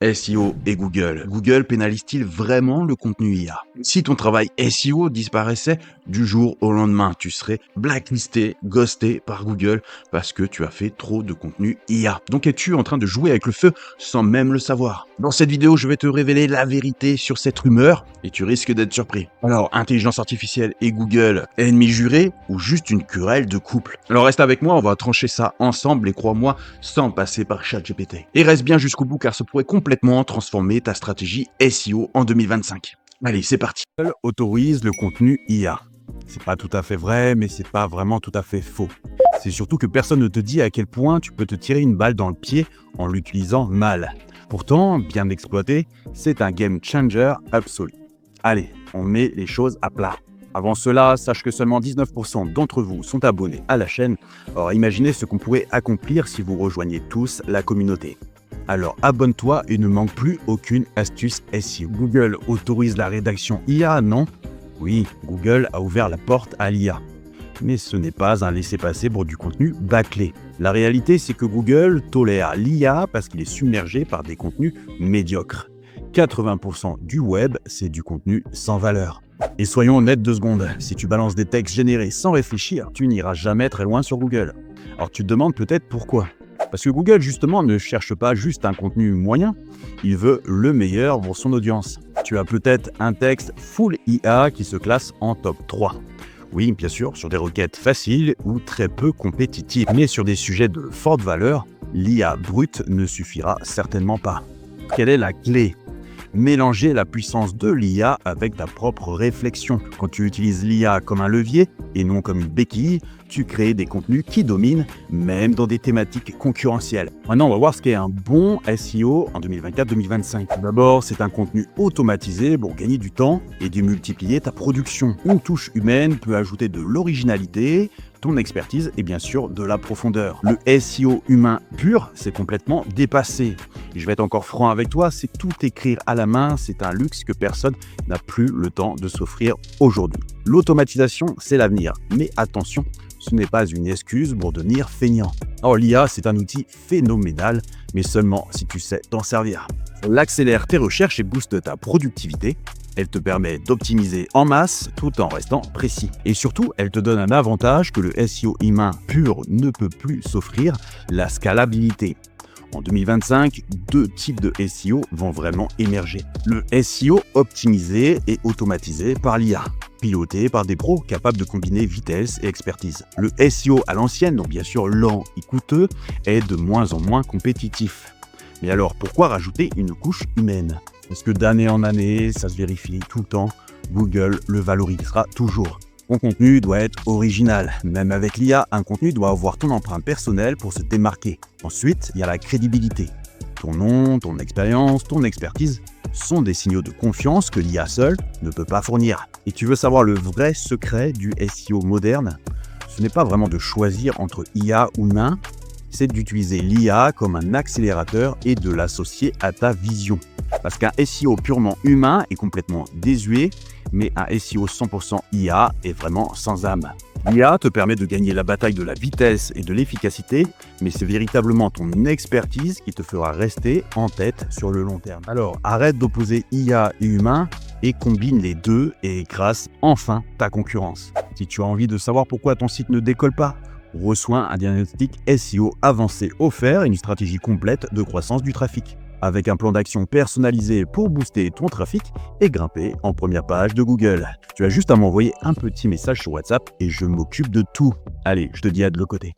SEO et Google. Google pénalise-t-il vraiment le contenu IA? Si ton travail SEO disparaissait du jour au lendemain, tu serais blacklisté, ghosté par Google parce que tu as fait trop de contenu IA. Donc es-tu en train de jouer avec le feu sans même le savoir? Dans cette vidéo, je vais te révéler la vérité sur cette rumeur et tu risques d'être surpris. Alors, intelligence artificielle et Google, ennemis jurés ou juste une querelle de couple? Alors reste avec moi, on va trancher ça ensemble et crois-moi, sans passer par ChatGPT. Et reste bien jusqu'au bout car ça pourrait complètement transformer ta stratégie SEO en 2025. Allez, c'est parti. Google autorise le contenu IA. C'est pas tout à fait vrai, mais c'est pas vraiment tout à fait faux. C'est surtout que personne ne te dit à quel point tu peux te tirer une balle dans le pied en l'utilisant mal. Pourtant, bien exploité, c'est un game changer absolu. Allez, on met les choses à plat. Avant cela, sache que seulement 19% d'entre vous sont abonnés à la chaîne. Alors imaginez ce qu'on pourrait accomplir si vous rejoignez tous la communauté. Alors abonne-toi et ne manque plus aucune astuce SEO. Google autorise la rédaction IA, non? Oui, Google a ouvert la porte à l'IA. Mais ce n'est pas un laissez-passer pour du contenu bâclé. La réalité, c'est que Google tolère l'IA parce qu'il est submergé par des contenus médiocres. 80% du web, c'est du contenu sans valeur. Et soyons honnêtes 2 secondes, si tu balances des textes générés sans réfléchir, tu n'iras jamais très loin sur Google. Alors tu te demandes peut-être pourquoi. Parce que Google, justement, ne cherche pas juste un contenu moyen, il veut le meilleur pour son audience. Tu as peut-être un texte full IA qui se classe en top 3. Oui, bien sûr, sur des requêtes faciles ou très peu compétitives. Mais sur des sujets de forte valeur, l'IA brute ne suffira certainement pas. Quelle est la clé ? Mélanger la puissance de l'IA avec ta propre réflexion. Quand tu utilises l'IA comme un levier et non comme une béquille, tu crées des contenus qui dominent, même dans des thématiques concurrentielles. Maintenant, on va voir ce qu'est un bon SEO en 2024-2025. D'abord, c'est un contenu automatisé pour gagner du temps et démultiplier ta production. Une touche humaine peut ajouter de l'originalité, ton expertise et bien sûr de la profondeur. Le SEO humain pur, c'est complètement dépassé. Et je vais être encore franc avec toi, c'est tout écrire à la main, c'est un luxe que personne n'a plus le temps de s'offrir aujourd'hui. L'automatisation, c'est l'avenir. Mais attention, ce n'est pas une excuse pour devenir feignant. Alors l'IA, c'est un outil phénoménal, mais seulement si tu sais t'en servir. Elle accélère tes recherches et booste ta productivité. Elle te permet d'optimiser en masse tout en restant précis. Et surtout, elle te donne un avantage que le SEO humain pur ne peut plus s'offrir, la scalabilité. En 2025, 2 types de SEO vont vraiment émerger. Le SEO optimisé et automatisé par l'IA, piloté par des pros capables de combiner vitesse et expertise. Le SEO à l'ancienne, donc bien sûr lent et coûteux, est de moins en moins compétitif. Mais alors, pourquoi rajouter une couche humaine ? Parce que d'année en année, ça se vérifie tout le temps, Google le valorisera toujours. Ton contenu doit être original. Même avec l'IA, un contenu doit avoir ton empreinte personnelle pour se démarquer. Ensuite, il y a la crédibilité. Ton nom, ton expérience, ton expertise sont des signaux de confiance que l'IA seule ne peut pas fournir. Et tu veux savoir le vrai secret du SEO moderne ? Ce n'est pas vraiment de choisir entre IA ou humain, c'est d'utiliser l'IA comme un accélérateur et de l'associer à ta vision. Parce qu'un SEO purement humain est complètement désuet, mais un SEO 100% IA est vraiment sans âme. L'IA te permet de gagner la bataille de la vitesse et de l'efficacité, mais c'est véritablement ton expertise qui te fera rester en tête sur le long terme. Alors arrête d'opposer IA et humain et combine les deux et écrase enfin ta concurrence. Si tu as envie de savoir pourquoi ton site ne décolle pas, reçois un diagnostic SEO avancé offert et une stratégie complète de croissance du trafic, avec un plan d'action personnalisé pour booster ton trafic et grimper en première page de Google. Tu as juste à m'envoyer un petit message sur WhatsApp et je m'occupe de tout. Allez, je te dis à de l'autre côté.